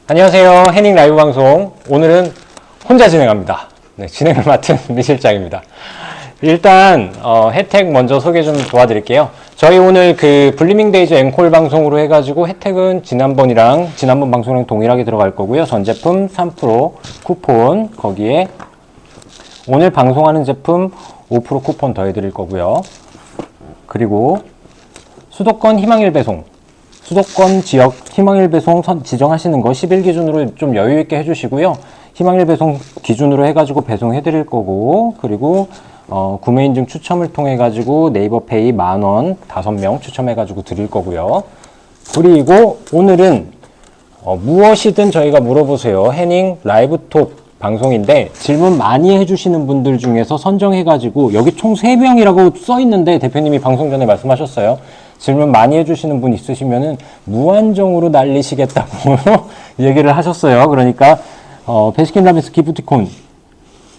안녕하세요. 해닝 라이브 방송. 오늘은 혼자 진행합니다. 네, 진행을 맡은 미 실장입니다. 일단 혜택 먼저 소개 좀 도와드릴게요. 저희 오늘 그 블리밍데이즈 앵콜 방송으로 해가지고 혜택은 지난번 방송이랑 동일하게 들어갈 거고요. 전 제품 3% 쿠폰, 거기에 오늘 방송하는 제품 5% 쿠폰 더해드릴 거고요. 그리고 수도권 희망일 배송, 수도권 지역 희망일 배송 지정하시는 거 10일 기준으로 좀 여유 있게 해주시고요. 희망일 배송 기준으로 해가지고 배송해 드릴 거고, 그리고 구매 인증 추첨을 통해 가지고 네이버 페이 10,000원 5명 추첨해 가지고 드릴 거고요. 그리고 오늘은 무엇이든 저희가 물어보세요. 해닝 라이브톡 방송인데 질문 많이 해주시는 분들 중에서 선정해 가지고, 여기 총 3명이라고 써 있는데 대표님이 방송 전에 말씀하셨어요. 질문 많이 해주시는 분 있으시면은 무한정으로 날리시겠다고 얘기를 하셨어요. 그러니까 베스킨라빈스 기프티콘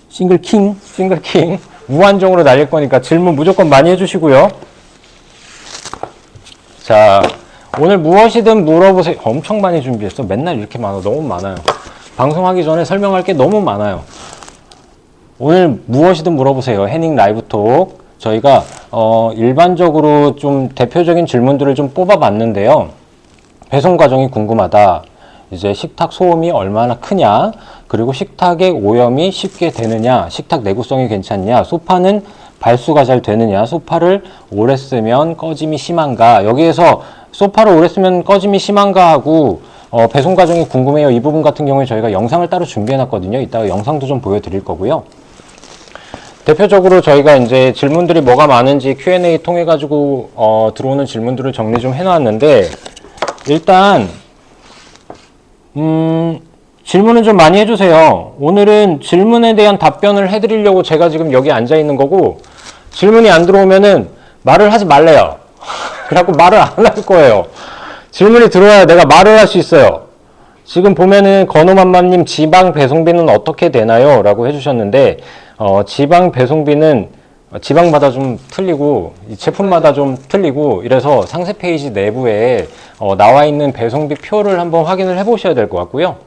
싱글킹 무한정으로 날릴 거니까 질문 무조건 많이 해주시고요. 자, 오늘 무엇이든 물어보세요. 엄청 많이 준비했어. 맨날 이렇게 많아. 너무 많아요. 방송하기 전에 설명할 게 너무 많아요. 오늘 무엇이든 물어보세요. 해닝 라이브톡. 저희가 일반적으로 좀 대표적인 질문들을 좀 뽑아봤는데요. 배송 과정이 궁금하다. 이제 식탁 소음이 얼마나 크냐, 그리고 식탁의 오염이 쉽게 되느냐, 식탁 내구성이 괜찮냐, 소파는 발수가 잘 되느냐, 소파를 오래 쓰면 꺼짐이 심한가. 여기에서 소파를 오래 쓰면 꺼짐이 심한가 하고 배송 과정이 궁금해요. 이 부분 같은 경우에 저희가 영상을 따로 준비해 놨거든요. 이따가 영상도 좀 보여드릴 거고요. 대표적으로 저희가 이제 질문들이 뭐가 많은지 Q&A 통해 가지고 들어오는 질문들을 정리 좀 해놨는데, 일단 질문을 좀 많이 해주세요. 오늘은 질문에 대한 답변을 해드리려고 제가 지금 여기 앉아 있는 거고, 질문이 안 들어오면은 말을 하지 말래요. 그래갖고 말을 안 할 거예요. 질문이 들어와야 내가 말을 할 수 있어요. 지금 보면은 건호맘맘님 지방 배송비는 어떻게 되나요? 라고 해주셨는데, 지방 배송비는 지방마다 좀 틀리고 제품마다 좀 틀리고 이래서 상세 페이지 내부에 나와 있는 배송비 표를 한번 확인을 해 보셔야 될 것 같고요.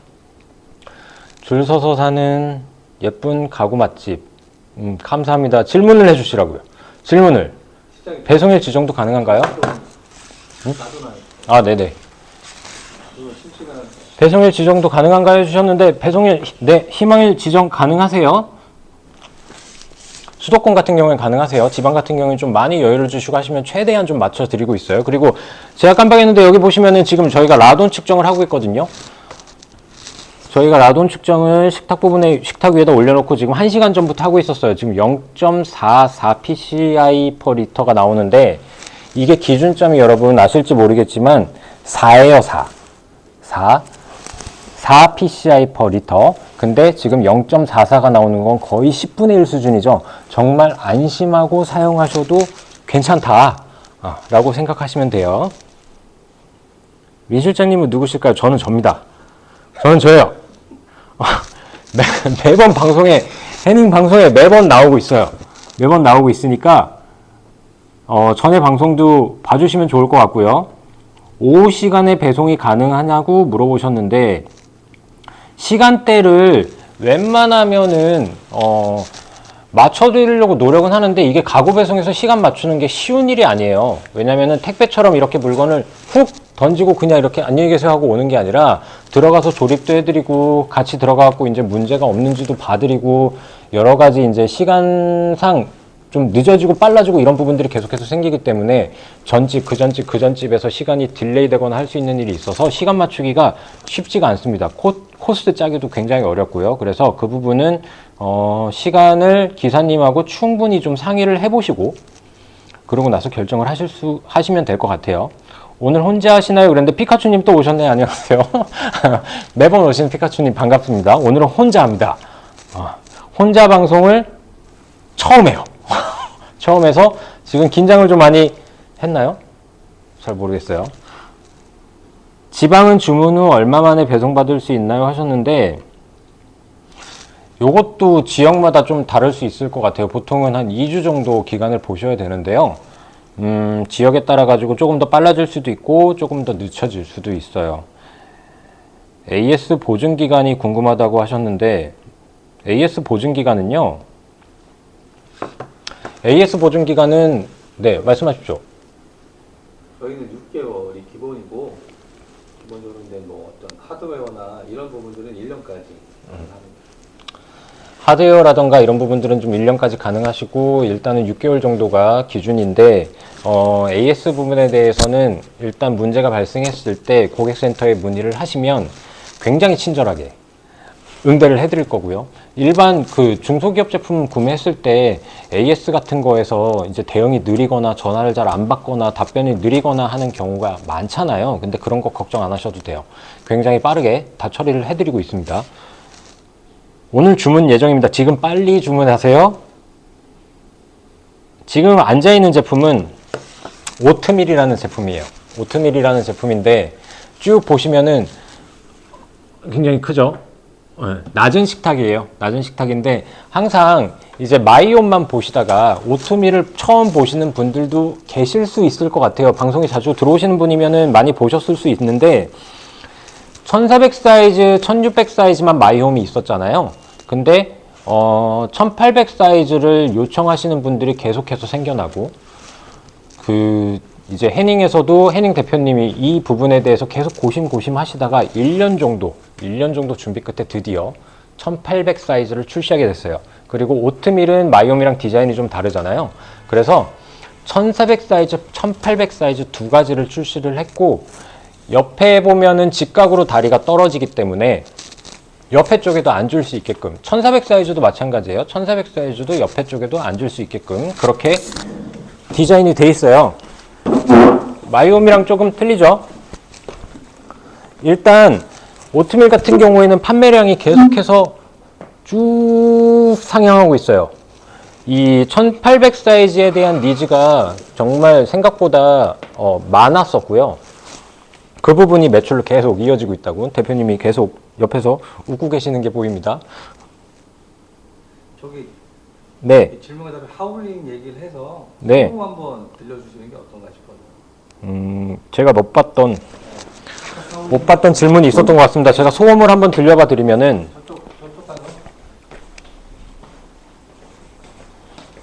줄 서서 사는 예쁜 가구 맛집, 감사합니다. 질문을 해주시라고요. 질문을. 배송일 지정도 가능한가요? 아, 네네. 배송일 지정도 가능한가요? 해주셨는데, 배송일, 네, 희망일 지정 가능하세요. 수도권 같은 경우에 가능하세요. 지방 같은 경우에 좀 많이 여유를 주시고 하시면 최대한 좀 맞춰드리고 있어요. 그리고 제가 깜빡했는데 여기 보시면은 지금 저희가 라돈 측정을 하고 있거든요. 저희가 라돈 측정을 식탁 부분에, 식탁 위에다 올려놓고 지금 1시간 전부터 하고 있었어요. 지금 0.44 pci per 리터가 나오는데, 이게 기준점이 여러분 아실지 모르겠지만 4예요. 4 pci per 리터. 근데 지금 0.44가 나오는 건 거의 10분의 1 수준이죠. 정말 안심하고 사용하셔도 괜찮다 라고 생각하시면 돼요. 민 실장님은 누구실까요? 저는 접니다. 저는 저예요. 매번 방송에, 해닝 방송에 매번 나오고 있어요. 매번 나오고 있으니까 전에 방송도 봐주시면 좋을 것 같고요. 오후 시간에 배송이 가능하냐고 물어보셨는데, 시간대를 웬만하면은 맞춰드리려고 노력은 하는데, 이게 가구 배송에서 시간 맞추는 게 쉬운 일이 아니에요. 왜냐면은 택배처럼 이렇게 물건을 훅 던지고 그냥 이렇게 안녕히 계세요 하고 오는 게 아니라, 들어가서 조립도 해드리고 같이 들어가갖고 이제 문제가 없는지도 봐드리고, 여러 가지 이제 시간상 좀 늦어지고 빨라지고 이런 부분들이 계속해서 생기기 때문에 전집, 그 전집에서 시간이 딜레이 되거나 할 수 있는 일이 있어서 시간 맞추기가 쉽지가 않습니다. 코스트 짜기도 굉장히 어렵고요. 그래서 그 부분은 시간을 기사님하고 충분히 좀 상의를 해보시고, 그러고 나서 결정을 하시면 될 것 같아요. 오늘 혼자 하시나요? 그랬는데 피카츄님 또 오셨네요. 안녕하세요. 매번 오시는 피카츄님 반갑습니다. 오늘은 혼자 합니다. 혼자 방송을 처음 해요. 처음 해서 지금 긴장을 좀 많이 했나요? 잘 모르겠어요. 지방은 주문 후 얼마 만에 배송받을 수 있나요? 하셨는데, 요것도 지역마다 좀 다를 수 있을 것 같아요. 보통은 한 2주 정도 기간을 보셔야 되는데요. 지역에 따라 가지고 조금 더 빨라질 수도 있고 조금 더 늦춰질 수도 있어요. AS 보증 기간이 궁금하다고 하셨는데 AS 보증 기간은요. AS 보증 기간은 네, 말씀하십시오. 저희는 6개월이 기본이고 기본적으로 이제 뭐 어떤 하드웨어나 이런 부분들은 1년까지 합니다. 하드웨어라던가 이런 부분들은 좀 1년까지 가능하시고 일단은 6개월 정도가 기준인데 AS 부분에 대해서는 일단 문제가 발생했을 때 고객센터에 문의를 하시면 굉장히 친절하게 응대를 해드릴 거고요. 일반 그 중소기업 제품 구매했을 때 AS 같은 거에서 이제 대응이 느리거나 전화를 잘 안 받거나 답변이 느리거나 하는 경우가 많잖아요. 근데 그런 거 걱정 안 하셔도 돼요. 굉장히 빠르게 다 처리를 해드리고 있습니다. 오늘 주문 예정입니다. 지금 빨리 주문하세요. 지금 앉아있는 제품은 오트밀이라는 제품이에요. 오트밀이라는 제품인데 쭉 보시면은 굉장히 크죠? 낮은 식탁이에요. 낮은 식탁인데 항상 이제 마이온만 보시다가 오트밀을 처음 보시는 분들도 계실 수 있을 것 같아요. 방송에 자주 들어오시는 분이면은 많이 보셨을 수 있는데 1400 사이즈, 1600 사이즈만 마이홈이 있었잖아요. 근데 1800 사이즈를 요청하시는 분들이 계속해서 생겨나고 이제 해닝에서도 해닝 대표님이 이 부분에 대해서 계속 고심 하시다가 1년 정도 준비 끝에 드디어 1800 사이즈를 출시하게 됐어요. 그리고 오트밀은 마이홈이랑 디자인이 좀 다르잖아요. 그래서 1400 사이즈, 1800 사이즈 두 가지를 출시를 했고 옆에 보면은 직각으로 다리가 떨어지기 때문에 옆에 쪽에도 앉을 수 있게끔 1400 사이즈도 마찬가지예요. 1400 사이즈도 옆에 쪽에도 앉을 수 있게끔 그렇게 디자인이 돼 있어요. 마이홈이랑 조금 틀리죠? 일단 오트밀 같은 경우에는 판매량이 계속해서 쭉 상향하고 있어요. 이 1800 사이즈에 대한 니즈가 정말 생각보다 많았었고요. 그 부분이 매출로 계속 이어지고 있다고 대표님이 계속 옆에서 웃고 계시는 게 보입니다. 저기 네. 질문에 답해 하울링 얘기를 해서 네. 소음 한번 들려주시는 게 어떤가 싶어요. 제가 못 봤던 질문이 있었던 것 같습니다. 제가 소음을 한번 들려봐 드리면은 저쪽 가서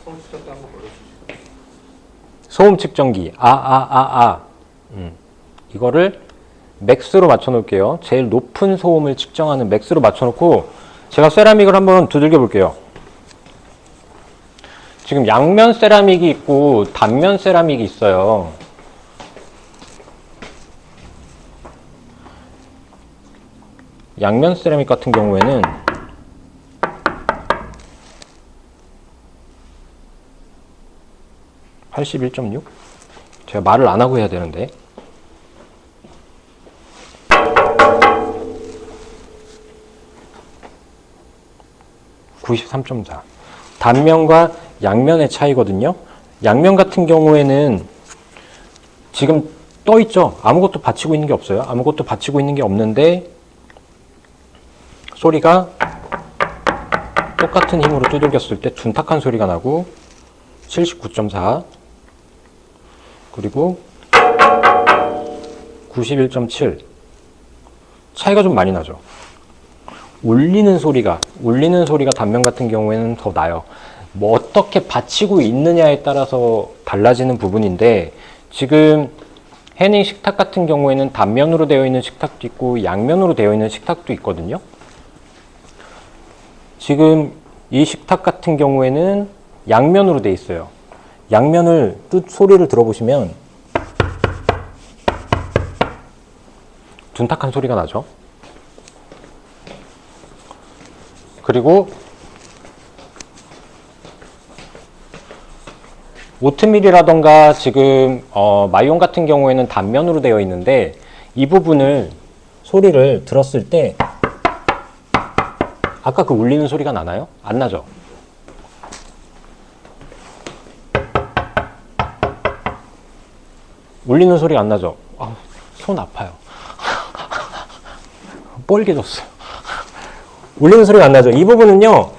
소음 측정기 한번 보여주시죠. 소음 측정기 이거를 맥스로 맞춰 놓을게요. 제일 높은 소음을 측정하는 맥스로 맞춰 놓고 제가 세라믹을 한번 두들겨 볼게요. 지금 양면 세라믹이 있고 단면 세라믹이 있어요. 양면 세라믹 같은 경우에는 (81.6) 제가 말을 안 하고 해야 되는데 93.4 단면과 양면의 차이거든요. 양면 같은 경우에는 지금 떠 있죠. 아무것도 받치고 있는 게 없어요. 아무것도 받치고 있는 게 없는데 소리가 똑같은 힘으로 두들겼을 때 둔탁한 소리가 나고 79.4 그리고 91.7 차이가 좀 많이 나죠. 울리는 소리가 단면 같은 경우에는 더 나요. 뭐 어떻게 받치고 있느냐에 따라서 달라지는 부분인데 지금 해닝 식탁 같은 경우에는 단면으로 되어 있는 식탁도 있고 양면으로 되어 있는 식탁도 있거든요. 지금 이 식탁 같은 경우에는 양면으로 되어 있어요. 양면을 소리를 들어보시면 둔탁한 소리가 나죠. 그리고 오트밀이라던가 지금 마이온 같은 경우에는 단면으로 되어 있는데 이 부분을 소리를 들었을 때 아까 그 울리는 소리가 나나요? 안 나죠? 울리는 소리가 안 나죠? 손 아파요. 뻘개졌어요. 울리는 소리가 안 나죠? 이 부분은요,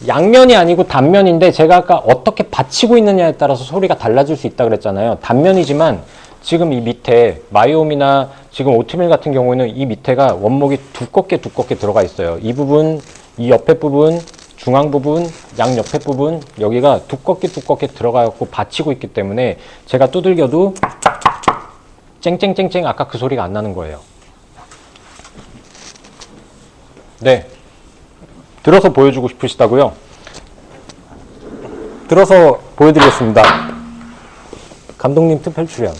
양면이 아니고 단면인데 제가 아까 어떻게 받치고 있느냐에 따라서 소리가 달라질 수 있다고 그랬잖아요. 단면이지만 지금 이 밑에 마이옴이나 지금 오트밀 같은 경우에는 이 밑에가 원목이 두껍게 들어가 있어요. 이 부분, 이 옆에 부분, 중앙 부분, 양 옆에 부분 여기가 두껍게 들어가고 받치고 있기 때문에 제가 두들겨도 쨍쨍쨍쨍 아까 그 소리가 안 나는 거예요. 네. 들어서 보여주고 싶으시다고요? 들어서 보여드리겠습니다. 감독님 특별 출연.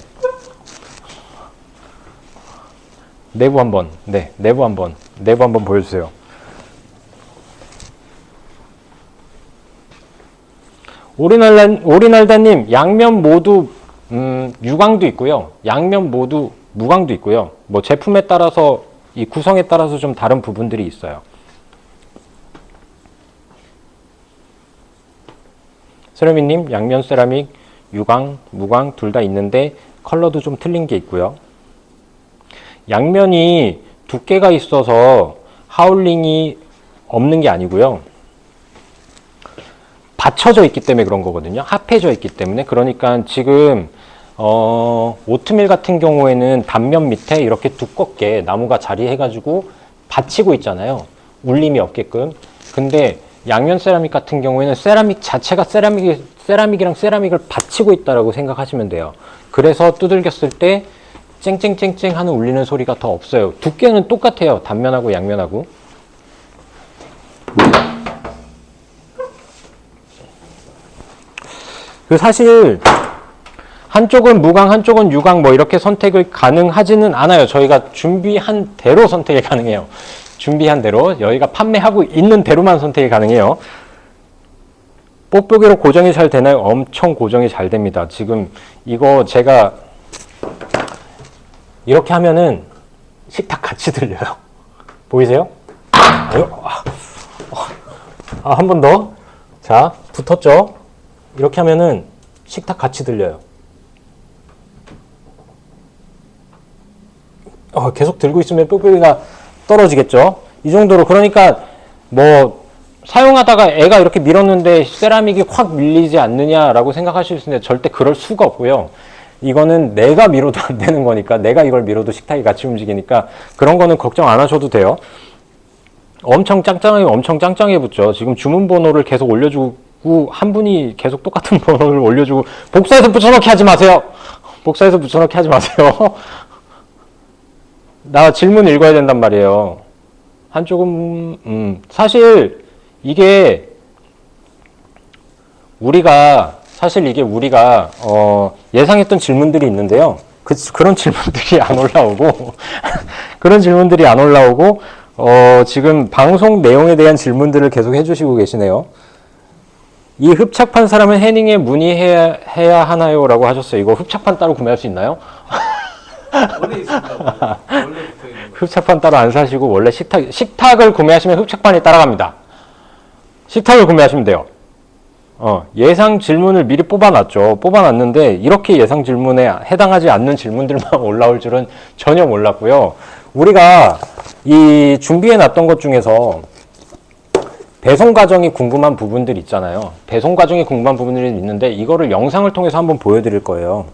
내부 한번, 네, 내부 한번 보여주세요. 오리날다님, 양면 모두 유광도 있고요. 양면 모두 무광도 있고요. 뭐 제품에 따라서 이 구성에 따라서 좀 다른 부분들이 있어요. 세라믹님, 양면 세라믹, 유광, 무광 둘 다 있는데 컬러도 좀 틀린 게 있고요. 양면이 두께가 있어서 하울링이 없는 게 아니고요. 받쳐져 있기 때문에 그런 거거든요. 합해져 있기 때문에. 그러니까 지금 오트밀 같은 경우에는 단면 밑에 이렇게 두껍게 나무가 자리해가지고 받치고 있잖아요. 울림이 없게끔. 근데 양면 세라믹 같은 경우에는 세라믹 자체가 세라믹이랑 세라믹을 받치고 있다라고 생각하시면 돼요. 그래서 두들겼을 때 쨍쨍쨍쨍 하는 울리는 소리가 더 없어요. 두께는 똑같아요. 단면하고 양면하고. 사실 한쪽은 무광, 한쪽은 유광 뭐 이렇게 선택을 가능하지는 않아요. 저희가 준비한 대로 선택이 가능해요. 준비한 대로 여기가 판매하고 있는 대로만 선택이 가능해요. 뽁뽁이로 고정이 잘 되나요? 엄청 고정이 잘 됩니다. 지금 이거 제가 이렇게 하면은 식탁 같이 들려요. 보이세요? 한 번 더. 자, 붙었죠? 이렇게 하면은 식탁 같이 들려요. 계속 들고 있으면 뽁뽁이가 떨어지겠죠? 이 정도로. 그러니까 뭐 사용하다가 애가 이렇게 밀었는데 세라믹이 확 밀리지 않느냐라고 생각하실 수 있는데 절대 그럴 수가 없고요. 이거는 내가 밀어도 안 되는 거니까, 내가 이걸 밀어도 식탁이 같이 움직이니까 그런 거는 걱정 안 하셔도 돼요. 엄청 짱짱하게 붙죠. 지금 주문번호를 계속 올려주고 한 분이 계속 똑같은 번호를 올려주고 복사해서 붙여넣기 하지 마세요. 복사해서 붙여넣기 하지 마세요. 나 질문 읽어야 된단 말이에요. 한쪽은 사실 이게 우리가 예상했던 질문들이 있는데요. 그런 질문들이 안 올라오고 그런 질문들이 안 올라오고 지금 방송 내용에 대한 질문들을 계속 해주시고 계시네요. 이 흡착판 사람은 해닝에 문의해야 하나요? 라고 하셨어요. 이거 흡착판 따로 구매할 수 있나요? 원래 있습니다. 원래 붙어 있는 거. 흡착판 따로 안 사시고 원래 식탁을 구매하시면 흡착판이 따라갑니다. 식탁을 구매하시면 돼요. 예상 질문을 미리 뽑아놨죠. 뽑아놨는데 이렇게 예상 질문에 해당하지 않는 질문들만 올라올 줄은 전혀 몰랐고요. 우리가 이 준비해놨던 것 중에서 배송 과정이 궁금한 부분들 있잖아요. 배송 과정이 궁금한 부분들이 있는데 이거를 영상을 통해서 한번 보여드릴 거예요.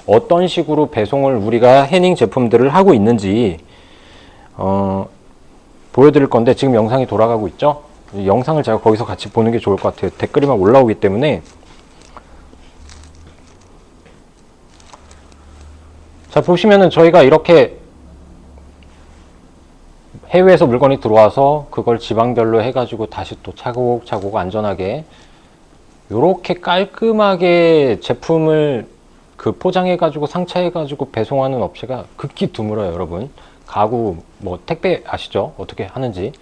어떤 식으로 배송을 우리가 해닝 제품들을 하고 있는지 보여드릴 건데 지금 영상이 돌아가고 있죠? 영상을 제가 거기서 같이 보는 게 좋을 것 같아요. 댓글이만 올라오기 때문에. 자, 보시면은 저희가 이렇게 해외에서 물건이 들어와서 그걸 지방별로 해가지고 다시 또 차곡차곡 안전하게 이렇게 깔끔하게 제품을 포장해가지고 상차해가지고 배송하는 업체가 극히 드물어요, 여러분. 가구 뭐 택배 아시죠? 어떻게 하는지.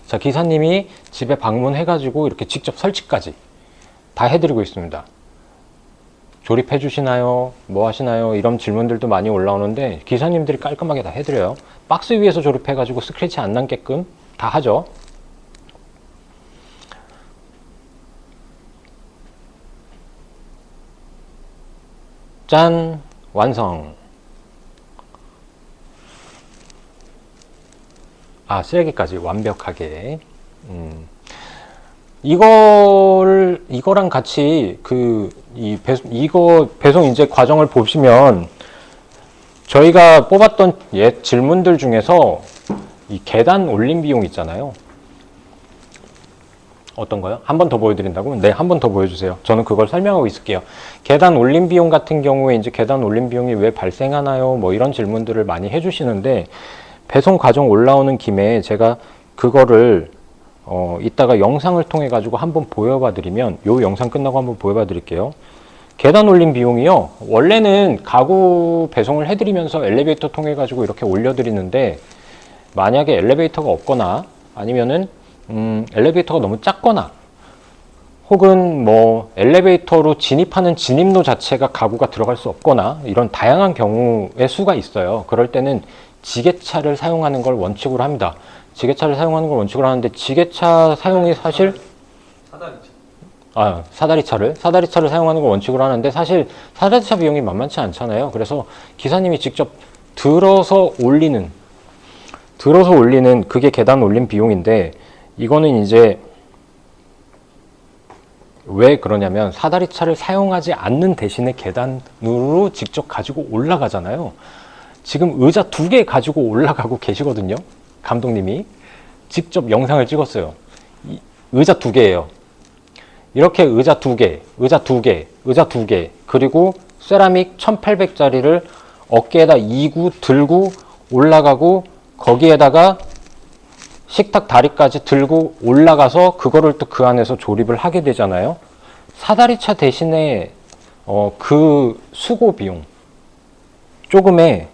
자, 기사님이 집에 방문해가지고 이렇게 직접 설치까지 다 해드리고 있습니다. 조립해 주시나요? 뭐 하시나요? 이런 질문들도 많이 올라오는데 기사님들이 깔끔하게 다 해드려요. 박스 위에서 조립해가지고 스크래치 안 남게끔 다 하죠. 짠! 완성! 쓰레기까지 완벽하게. 이거랑 같이 이거 배송 이제 과정을 보시면 저희가 뽑았던 옛 질문들 중에서 이 계단 올림 비용 있잖아요. 어떤 거요? 한 번 더 보여드린다고? 네, 한 번 더 보여주세요. 저는 그걸 설명하고 있을게요. 계단 올림 비용 같은 경우에 이제 계단 올림 비용이 왜 발생하나요? 뭐 이런 질문들을 많이 해주시는데 배송 과정 올라오는 김에 제가 그거를 이따가 영상을 통해 가지고 한번 보여봐 드리면 요 영상 끝나고 한번 보여봐 드릴게요. 계단 올림 비용이요. 원래는 가구 배송을 해드리면서 엘리베이터 통해 가지고 이렇게 올려드리는데 만약에 엘리베이터가 없거나 아니면은 엘리베이터가 너무 작거나 혹은 뭐 엘리베이터로 진입하는 진입로 자체가 가구가 들어갈 수 없거나 이런 다양한 경우의 수가 있어요. 그럴 때는 지게차를 사용하는 걸 원칙으로 합니다. 지게차를 사용하는 걸 원칙으로 하는데 지게차 사용이 사실 사다리차를 사용하는 걸 원칙으로 하는데 사실 사다리차 비용이 만만치 않잖아요. 그래서 기사님이 직접 들어서 올리는 그게 계단 올림 비용인데 이거는 이제 왜 그러냐면 사다리차를 사용하지 않는 대신에 계단으로 직접 가지고 올라가잖아요. 지금 의자 2개 가지고 올라가고 계시거든요. 감독님이 직접 영상을 찍었어요. 의자 2개예요. 이렇게 의자 2개, 의자 2개, 의자 2개, 그리고 세라믹 1800짜리를 어깨에다 이고 들고 올라가고 거기에다가 식탁 다리까지 들고 올라가서 그거를 또 그 안에서 조립을 하게 되잖아요. 사다리차 대신에 그 수고 비용 조금의,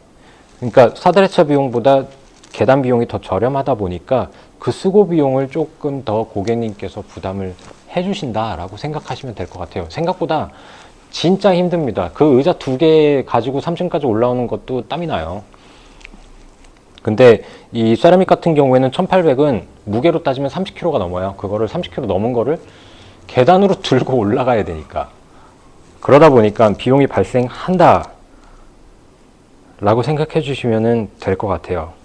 그러니까 사다리차 비용보다 계단 비용이 더 저렴하다 보니까 그 수고 비용을 조금 더 고객님께서 부담을 해주신다라고 생각하시면 될 것 같아요. 생각보다 진짜 힘듭니다. 그 의자 2개 가지고 3층까지 올라오는 것도 땀이 나요. 근데 이 세라믹 같은 경우에는 1800은 무게로 따지면 30kg가 넘어요. 그거를 30kg 넘은 거를 계단으로 들고 올라가야 되니까. 그러다 보니까 비용이 발생한다 라고 생각해 주시면 될 것 같아요.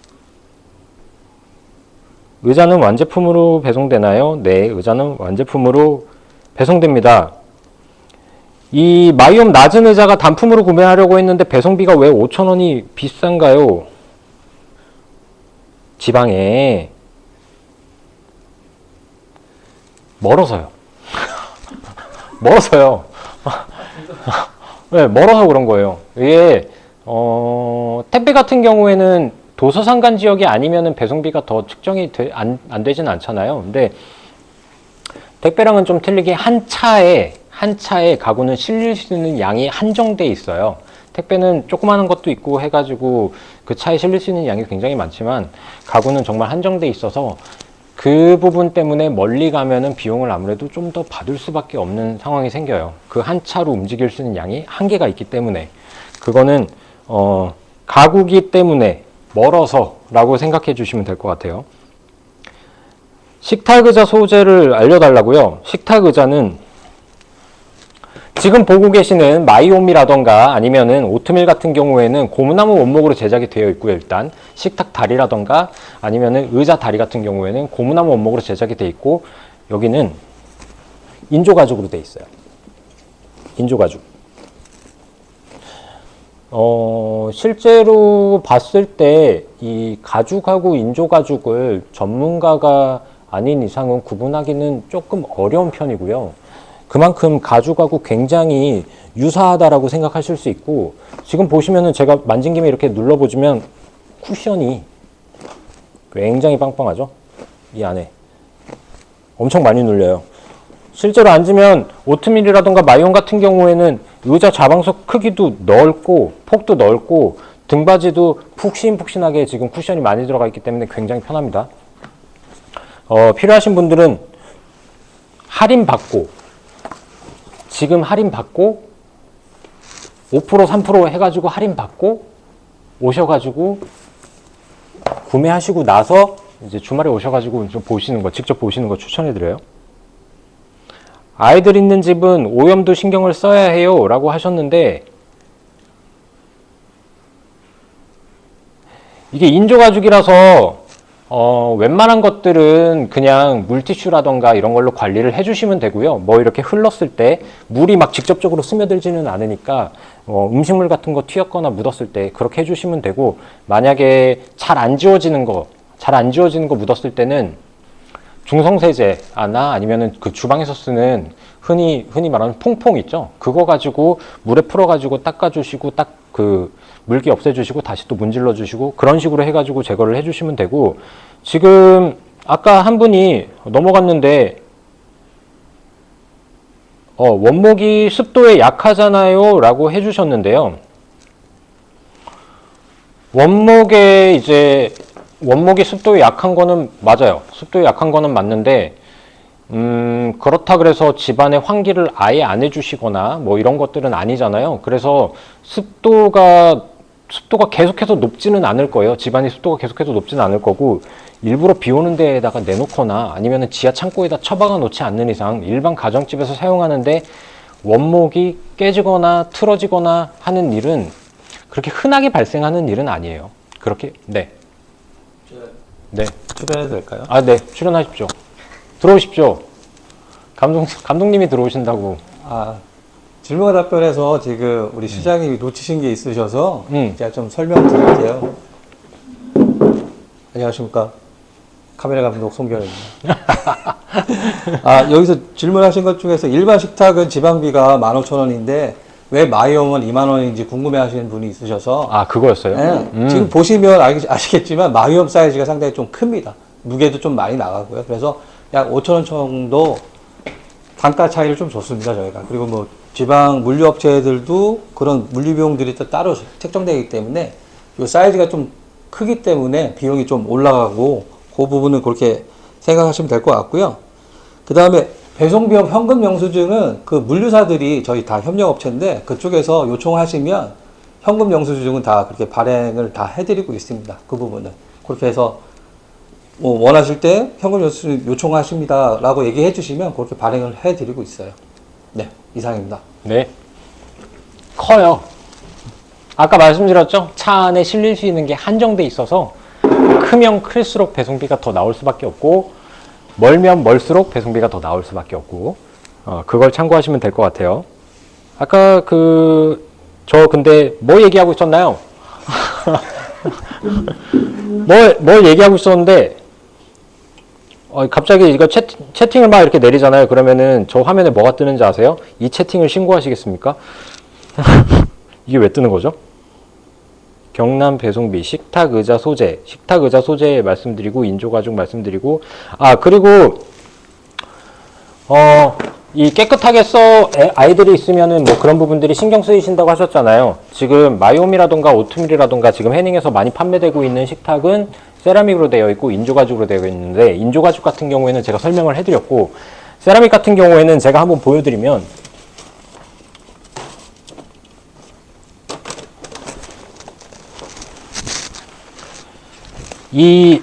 의자는 완제품으로 배송되나요? 네, 의자는 완제품으로 배송됩니다. 이 마이홈 낮은 의자가 단품으로 구매하려고 했는데 배송비가 왜 5,000원이 비싼가요? 지방에 멀어서요. 멀어서요. 네, 멀어서 그런 거예요. 이게 택배 같은 경우에는 도서상간 지역이 아니면은 배송비가 더 측정이 안 되진 않잖아요. 근데 택배랑은 좀 틀리게 한 차에 가구는 실릴 수 있는 양이 한정돼 있어요. 택배는 조그마한 것도 있고 해가지고 그 차에 실릴 수 있는 양이 굉장히 많지만 가구는 정말 한정돼 있어서 그 부분 때문에 멀리 가면은 비용을 아무래도 좀 더 받을 수밖에 없는 상황이 생겨요. 그 한 차로 움직일 수 있는 양이 한계가 있기 때문에 그거는 가구기 때문에 멀어서 라고 생각해 주시면 될 것 같아요. 식탁 의자 소재를 알려달라고요. 식탁 의자는 지금 보고 계시는 마이홈이라던가 아니면은 오트밀 같은 경우에는 고무나무 원목으로 제작이 되어 있고요. 일단 식탁 다리라던가 아니면은 의자 다리 같은 경우에는 고무나무 원목으로 제작이 되어 있고 여기는 인조 가죽으로 되어 있어요. 인조 가죽. 실제로 봤을 때 이 가죽하고 인조 가죽을 전문가가 아닌 이상은 구분하기는 조금 어려운 편이고요. 그만큼 가죽하고 굉장히 유사하다라고 생각하실 수 있고 지금 보시면은 제가 만진 김에 이렇게 눌러보시면 쿠션이 굉장히 빵빵하죠. 이 안에 엄청 많이 눌려요. 실제로 앉으면 오트밀이라던가 마이홈 같은 경우에는 의자 좌방석 크기도 넓고 폭도 넓고 등받이도 푹신푹신하게 지금 쿠션이 많이 들어가 있기 때문에 굉장히 편합니다. 필요하신 분들은 지금 할인받고 5% 3% 해가지고 할인받고 오셔가지고 구매하시고 나서 이제 주말에 오셔가지고 좀 직접 보시는 거 추천해드려요. 아이들 있는 집은 오염도 신경을 써야 해요 라고 하셨는데 이게 인조 가죽이라서 웬만한 것들은 그냥 물티슈라던가 이런 걸로 관리를 해주시면 되고요. 뭐 이렇게 흘렀을 때 물이 막 직접적으로 스며들지는 않으니까 음식물 같은 거 튀었거나 묻었을 때 그렇게 해주시면 되고, 만약에 잘 안 지워지는 거 묻었을 때는 중성세제나 아니면은 그 주방에서 쓰는 흔히 말하는 퐁퐁 있죠? 그거 가지고 물에 풀어가지고 닦아주시고 그 물기 없애주시고 다시 또 문질러 주시고 그런 식으로 해가지고 제거를 해주시면 되고, 지금 아까 한 분이 넘어갔는데 원목이 습도에 약하잖아요 라고 해주셨는데요. 원목이 습도에 약한 거는 맞아요. 습도에 약한 거는 맞는데, 그렇다 그래서 집안에 환기를 아예 안 해주시거나 뭐 이런 것들은 아니잖아요. 그래서 습도가 계속해서 높지는 않을 거예요. 집안의 습도가 계속해서 높지는 않을 거고, 일부러 비 오는 데에다가 내놓거나 아니면 지하 창고에다 처박아 놓지 않는 이상 일반 가정집에서 사용하는데 원목이 깨지거나 틀어지거나 하는 일은 그렇게 흔하게 발생하는 일은 아니에요. 그렇게, 네. 네. 출연해도 될까요? 네. 출연하십시오. 들어오십시오. 감독님이 들어오신다고. 질문과 답변에서 지금 우리 시장님이 놓치신 게 있으셔서 제가 좀 설명드릴게요. 안녕하십니까. 카메라 감독 송경입니다. 여기서 질문하신 것 중에서 일반 식탁은 지방비가 15,000원인데 왜 마이홈은 2만 원인지 궁금해 하시는 분이 있으셔서. 그거였어요? 네, 지금 보시면 아시겠지만 마이홈 사이즈가 상당히 좀 큽니다. 무게도 좀 많이 나가고요. 그래서 약 5,000원 정도 단가 차이를 좀 줬습니다, 저희가. 그리고 뭐 지방 물류업체들도 그런 물류 비용들이 또 따로 책정되기 때문에 이 사이즈가 좀 크기 때문에 비용이 좀 올라가고, 그 부분은 그렇게 생각하시면 될 것 같고요. 그 다음에 배송비용 현금 영수증은 그 물류사들이 저희 다 협력업체인데 그쪽에서 요청하시면 현금 영수증은 다 그렇게 발행을 다 해드리고 있습니다. 그 부분은. 그렇게 해서 뭐 원하실 때 현금 영수증 요청하십니다 라고 얘기해 주시면 그렇게 발행을 해드리고 있어요. 네, 이상입니다. 네. 커요. 아까 말씀드렸죠? 차 안에 실릴 수 있는 게 한정돼 있어서 크면 클수록 배송비가 더 나올 수밖에 없고, 멀면 멀수록 배송비가 더 나올 수밖에 없고, 그걸 참고하시면 될 것 같아요. 아까 저 근데 뭐 얘기하고 있었나요? 뭘 얘기하고 있었는데, 갑자기 이거 채팅을 막 이렇게 내리잖아요. 그러면은 저 화면에 뭐가 뜨는지 아세요? 이 채팅을 신고하시겠습니까? 이게 왜 뜨는 거죠? 경남 배송비, 식탁 의자 소재 말씀드리고, 인조가죽 말씀드리고, 그리고 이 깨끗하게 아이들이 있으면은 뭐 그런 부분들이 신경 쓰이신다고 하셨잖아요. 지금 마이홈이라던가 오트밀이라던가 지금 해닝에서 많이 판매되고 있는 식탁은 세라믹으로 되어 있고 인조가죽으로 되어 있는데, 인조가죽 같은 경우에는 제가 설명을 해드렸고, 세라믹 같은 경우에는 제가 한번 보여드리면, 이거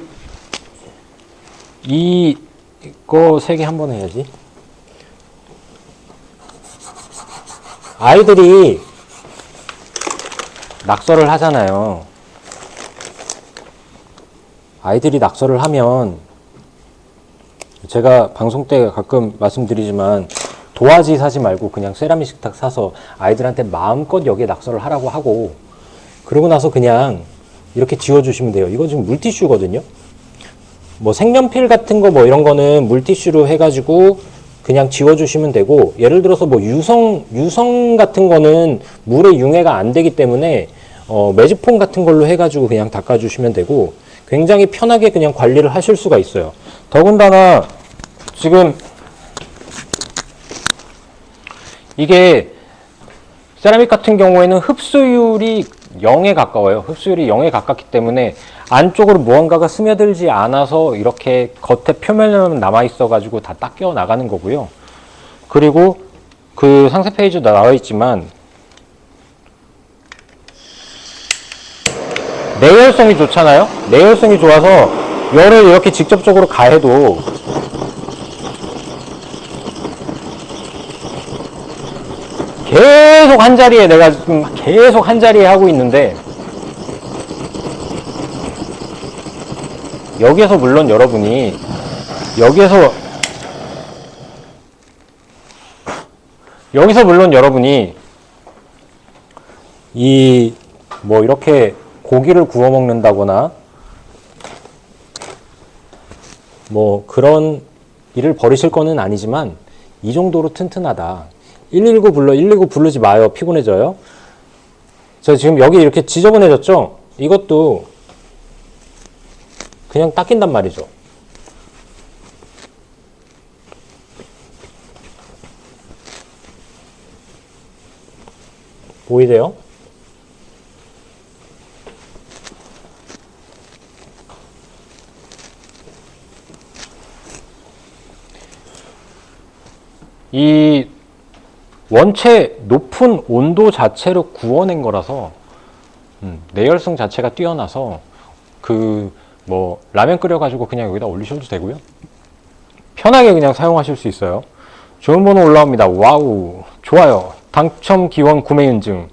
3개 한 번 해야지. 아이들이 낙서를 하잖아요. 아이들이 낙서를 하면, 제가 방송 때 가끔 말씀드리지만 도화지 사지 말고 그냥 세라믹 식탁 사서 아이들한테 마음껏 여기에 낙서를 하라고 하고, 그러고 나서 그냥 이렇게 지워주시면 돼요. 이거 지금 물티슈거든요. 뭐 색연필 같은 거 뭐 이런 거는 물티슈로 해가지고 그냥 지워주시면 되고, 예를 들어서 뭐 유성 같은 거는 물에 융해가 안 되기 때문에 매직폼 같은 걸로 해가지고 그냥 닦아주시면 되고, 굉장히 편하게 그냥 관리를 하실 수가 있어요. 더군다나 지금 이게 세라믹 같은 경우에는 흡수율이 0에 가까워요. 흡수율이 0에 가깝기 때문에 안쪽으로 무언가가 스며들지 않아서 이렇게 겉에 표면만 남아있어 가지고 다 닦여 나가는 거고요. 그리고 그 상세 페이지도 나와 있지만 내열성이 좋잖아요. 내열성이 좋아서 열을 이렇게 직접적으로 가해도 계속 한 자리에, 내가 지금 계속 한 자리에 하고 있는데 여기에서 물론 여러분이 여기서 물론 여러분이 이 뭐 이렇게 고기를 구워 먹는다거나 뭐 그런 일을 벌이실 거는 아니지만 이 정도로 튼튼하다. 119 불러. 119 부르지 마요. 피곤해져요. 저 지금 여기 이렇게 지저분해졌죠? 이것도 그냥 닦인단 말이죠. 보이세요? 이 원체 높은 온도 자체로 구워낸 거라서 내열성 자체가 뛰어나서 그 뭐 라면 끓여가지고 그냥 여기다 올리셔도 되고요. 편하게 그냥 사용하실 수 있어요. 좋은 번호 올라옵니다. 와우, 좋아요. 당첨 기원 구매 인증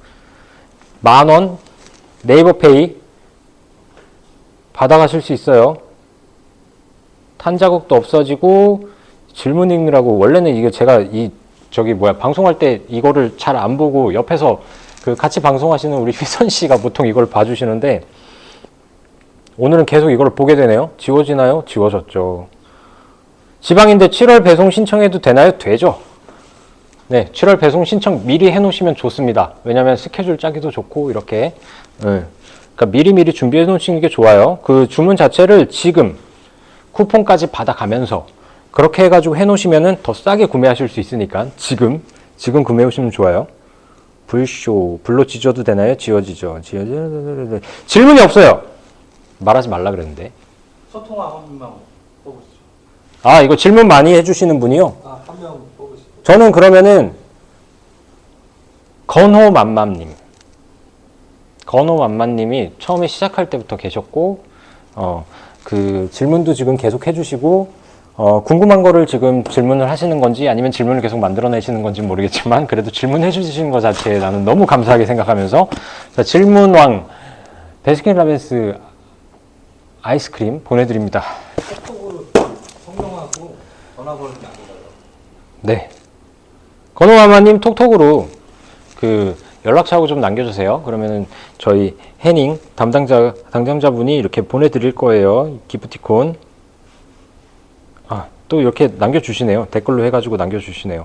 10,000원 네이버페이 받아가실 수 있어요. 탄자국도 없어지고 질문 읽느라고 원래는 이게 제가 방송할 때 이거를 잘 안 보고 옆에서 그 같이 방송하시는 우리 휘선 씨가 보통 이걸 봐주시는데 오늘은 계속 이걸 보게 되네요. 지워지나요? 지워졌죠. 지방인데 7월 배송 신청해도 되나요? 되죠. 네, 7월 배송 신청 미리 해놓으시면 좋습니다. 왜냐하면 스케줄 짜기도 좋고 이렇게 그러니까 미리미리 준비해 놓으시는 게 좋아요. 그 주문 자체를 지금 쿠폰까지 받아가면서 그렇게 해가지고 해놓으시면은 더 싸게 구매하실 수 있으니까 지금 구매해 오시면 좋아요. 불쇼 불로 지져도 되나요? 지워지죠. 질문이 없어요. 말하지 말라 그랬는데. 소통 한 명 뽑으시죠. 아, 이거 질문 많이 해주시는 분이요? 아, 한 명 뽑으시죠. 저는 그러면은 건호맘맘님이 처음에 시작할 때부터 계셨고 그 질문도 지금 계속 해주시고 궁금한 거를 지금 질문을 하시는 건지 아니면 질문을 계속 만들어내시는 건지 모르겠지만 그래도 질문해 주시는 것 자체에 나는 너무 감사하게 생각하면서 자, 질문왕 베스킨라빈스 아이스크림 보내드립니다. 카톡으로 성명하고 전화번호 남겨달라고. 네. 건호마마님 톡톡으로 그 연락처하고 좀 남겨주세요. 그러면은 저희 해닝 담당자분이 이렇게 보내드릴 거예요. 기프티콘. 또 이렇게 남겨주시네요. 댓글로 해가지고 남겨주시네요.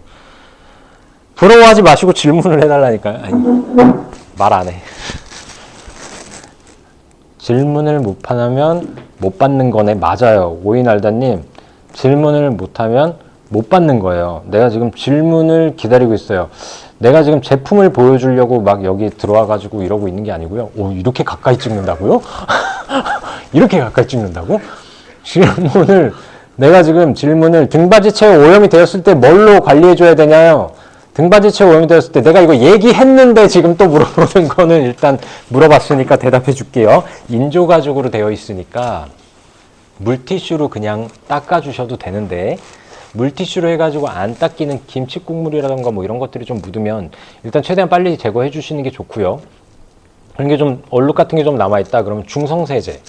부러워하지 마시고 질문을 해달라니까요. 말 안 해. 질문을 못하면 못 받는 거네. 맞아요. 오인알다님. 질문을 못하면 못 받는 거예요. 내가 지금 질문을 기다리고 있어요. 내가 지금 제품을 보여주려고 막 여기 들어와가지고 이러고 있는 게 아니고요. 오, 이렇게 가까이 찍는다고요? 이렇게 가까이 찍는다고? 내가 지금 질문을 등받이 체어 오염이 되었을 때 뭘로 관리해줘야 되냐요? 등받이 체어 오염이 되었을 때 내가 이거 얘기했는데 지금 또 물어보는 거는 일단 물어봤으니까 대답해 줄게요. 인조 가죽으로 되어 있으니까 물티슈로 그냥 닦아주셔도 되는데 물티슈로 해가지고 안 닦이는 김치 국물이라던가 뭐 이런 것들이 좀 묻으면 일단 최대한 빨리 제거해 주시는 게 좋고요. 그런 게 좀 얼룩 같은 게 좀 남아있다 그러면 중성세제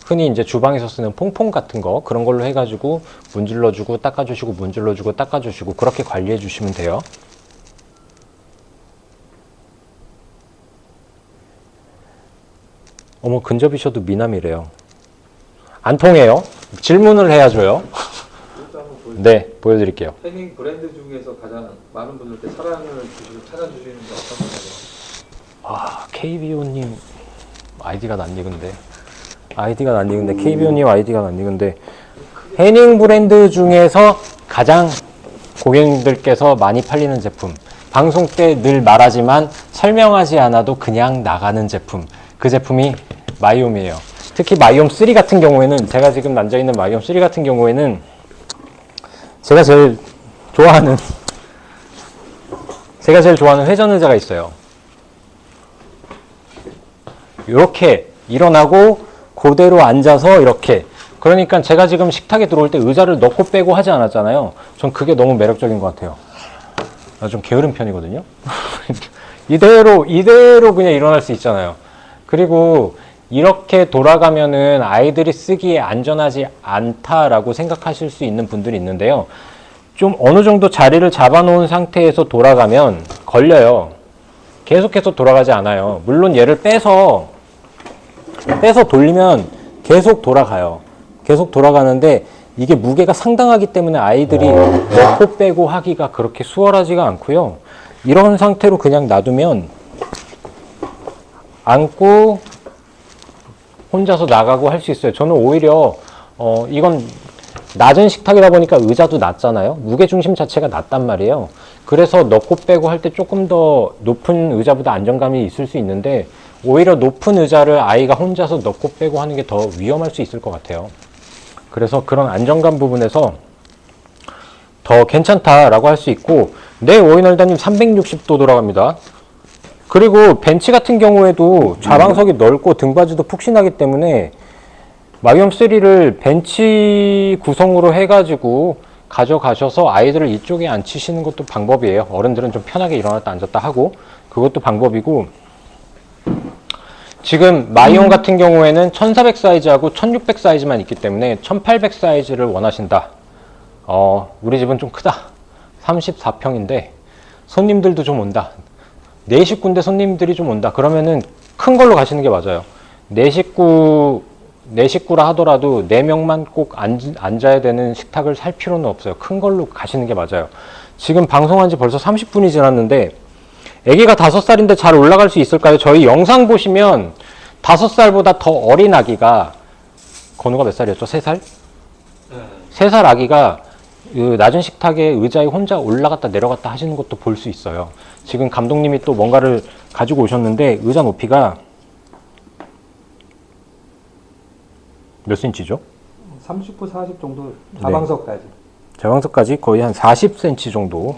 흔히 이제 주방에서 쓰는 퐁퐁 같은 거 그런 걸로 해가지고 문질러주고 닦아주시고 문질러주고 닦아주시고 그렇게 관리해 주시면 돼요. 어머 근접이셔도 미남이래요. 안 통해요. 질문을 해야줘요. 네, 보여드릴게요. 해닝 브랜드 중에서 가장 많은 분들께 사랑을 주시고 찾아주시는 게 어떤 거냐고. 아, KBO님 아이디가 낯익은데. KBO님 아이디가 낯익은데. 해닝 브랜드 중에서 가장 고객님들께서 많이 팔리는 제품. 방송 때 늘 말하지만 설명하지 않아도 그냥 나가는 제품. 그 제품이 마이옴이에요. 특히 마이옴 3 같은 경우에는 제가 지금 앉아있는 마이옴 3 같은 경우에는 제가 제일 좋아하는 회전 의자가 있어요. 이렇게 일어나고 그대로 앉아서 이렇게. 그러니까 제가 지금 식탁에 들어올 때 의자를 넣고 빼고 하지 않았잖아요. 전 그게 너무 매력적인 것 같아요. 나 좀 게으른 편이거든요. 이대로 그냥 일어날 수 있잖아요. 그리고 이렇게 돌아가면은 아이들이 쓰기에 안전하지 않다라고 생각하실 수 있는 분들이 있는데요. 좀 어느 정도 자리를 잡아놓은 상태에서 돌아가면 걸려요. 계속해서 돌아가지 않아요. 물론 얘를 빼서 돌리면 계속 돌아가요. 계속 돌아가는데 이게 무게가 상당하기 때문에 아이들이 넣고 빼고 하기가 그렇게 수월하지가 않고요. 이런 상태로 그냥 놔두면 안고 혼자서 나가고 할 수 있어요. 저는 오히려 이건 낮은 식탁이다 보니까 의자도 낮잖아요. 무게중심 자체가 낮단 말이에요. 그래서 넣고 빼고 할 때 조금 더 높은 의자보다 안정감이 있을 수 있는데 오히려 높은 의자를 아이가 혼자서 넣고 빼고 하는 게 더 위험할 수 있을 것 같아요. 그래서 그런 안정감 부분에서 더 괜찮다라고 할 수 있고, 네, 오이널다님 360도 돌아갑니다. 그리고 벤치 같은 경우에도 좌방석이 넓고 등받이도 푹신하기 때문에 마기홈 3를 벤치 구성으로 해가지고 가져가셔서 아이들을 이쪽에 앉히시는 것도 방법이에요. 어른들은 좀 편하게 일어났다 앉았다 하고, 그것도 방법이고, 지금 마이홈 같은 경우에는 1400 사이즈하고 1600 사이즈만 있기 때문에 1800 사이즈를 원하신다. 우리 집은 좀 크다. 34평인데 손님들도 좀 온다. 4식구인데 손님들이 좀 온다. 그러면은 큰 걸로 가시는 게 맞아요. 4식구라 하더라도 4명만 꼭 앉아야 되는 식탁을 살 필요는 없어요. 큰 걸로 가시는 게 맞아요. 지금 방송한 지 벌써 30분이 지났는데 아기가 5살인데 잘 올라갈 수 있을까요? 저희 영상 보시면 5살보다 더 어린 아기가, 건우가 몇 살이었죠? 3살? 3살 아기가 그 낮은 식탁에 의자에 혼자 올라갔다 내려갔다 하시는 것도 볼 수 있어요. 지금 감독님이 또 뭔가를 가지고 오셨는데 의자 높이가 몇 cm죠? 39, 40 정도 좌방석까지. 좌방석까지 거의 한 40cm 정도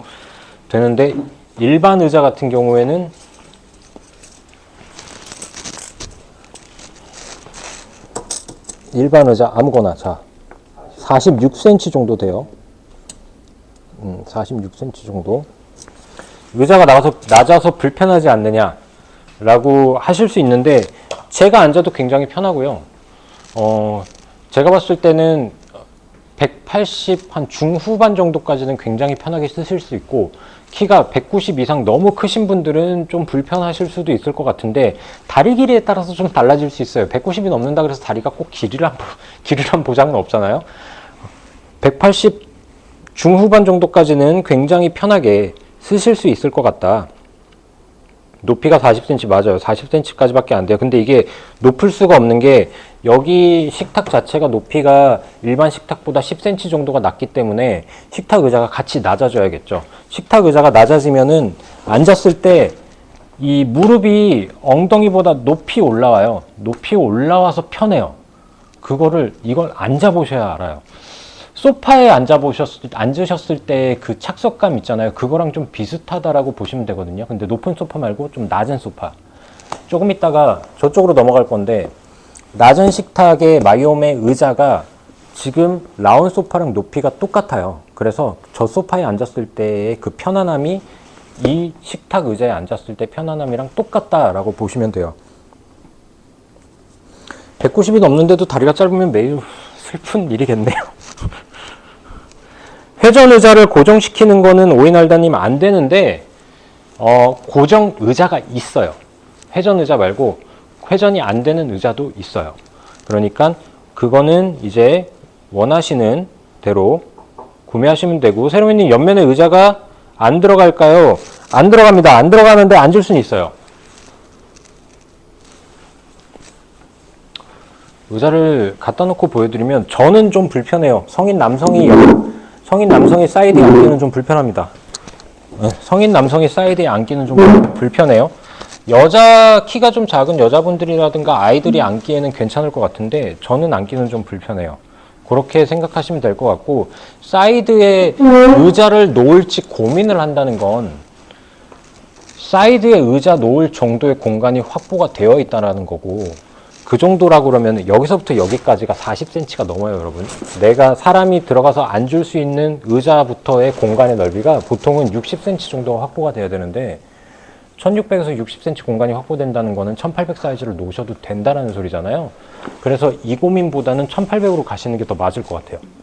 되는데 일반 의자 같은 경우에는 일반 의자 아무거나 자 46cm 정도 돼요. 46cm 정도. 의자가 낮아서 불편하지 않느냐 라고 하실 수 있는데 제가 앉아도 굉장히 편하고요. 제가 봤을 때는 180 한 중후반 정도까지는 굉장히 편하게 쓰실 수 있고, 키가 190 이상 너무 크신 분들은 좀 불편하실 수도 있을 것 같은데 다리 길이에 따라서 좀 달라질 수 있어요. 190이 넘는다 그래서 다리가 꼭 길이란 보장은 없잖아요. 180 중후반 정도까지는 굉장히 편하게 쓰실 수 있을 것 같다. 높이가 40cm 맞아요. 40cm까지밖에 안 돼요. 근데 이게 높을 수가 없는 게 여기 식탁 자체가 높이가 일반 식탁보다 10cm 정도가 낮기 때문에 식탁 의자가 같이 낮아져야겠죠. 식탁 의자가 낮아지면은 앉았을 때 이 무릎이 엉덩이보다 높이 올라와요. 높이 올라와서 편해요. 이걸 앉아보셔야 알아요. 소파에 앉으셨을 때 그 착석감 있잖아요. 그거랑 좀 비슷하다라고 보시면 되거든요. 근데 높은 소파 말고 좀 낮은 소파. 조금 있다가 저쪽으로 넘어갈 건데, 낮은 식탁의 마이홈의 의자가 지금 라운 소파랑 높이가 똑같아요. 그래서 저 소파에 앉았을 때의 그 편안함이 이 식탁 의자에 앉았을 때 편안함이랑 똑같다라고 보시면 돼요. 190이 넘는데도 다리가 짧으면 매우 슬픈 일이겠네요. 회전 의자를 고정시키는 거는 오이날다님 안 되는데, 고정 의자가 있어요. 회전 의자 말고 회전이 안 되는 의자도 있어요. 그러니까 그거는 이제 원하시는 대로 구매하시면 되고, 세로미님 옆면에 의자가 안 들어갈까요? 안 들어갑니다. 안 들어가는데 앉을 수는 있어요. 의자를 갖다 놓고 보여드리면 저는 좀 불편해요. 성인 남성이 사이드에 앉기는 좀 불편합니다. 성인 남성이 사이드에 앉기는 좀 불편해요. 여자 키가 좀 작은 여자분들이라든가 아이들이 앉기에는 괜찮을 것 같은데 저는 앉기는 좀 불편해요. 그렇게 생각하시면 될 것 같고, 사이드에 의자를 놓을지 고민을 한다는 건 사이드에 의자 놓을 정도의 공간이 확보가 되어 있다는 거고, 그 정도라고 그러면 여기서부터 여기까지가 40cm가 넘어요, 여러분. 내가 사람이 들어가서 앉을 수 있는 의자부터의 공간의 넓이가 보통은 60cm 정도가 확보가 돼야 되는데 1600에서 60cm 공간이 확보된다는 거는 1800 사이즈를 놓으셔도 된다라는 소리잖아요. 그래서 이 고민보다는 1800으로 가시는 게 더 맞을 것 같아요.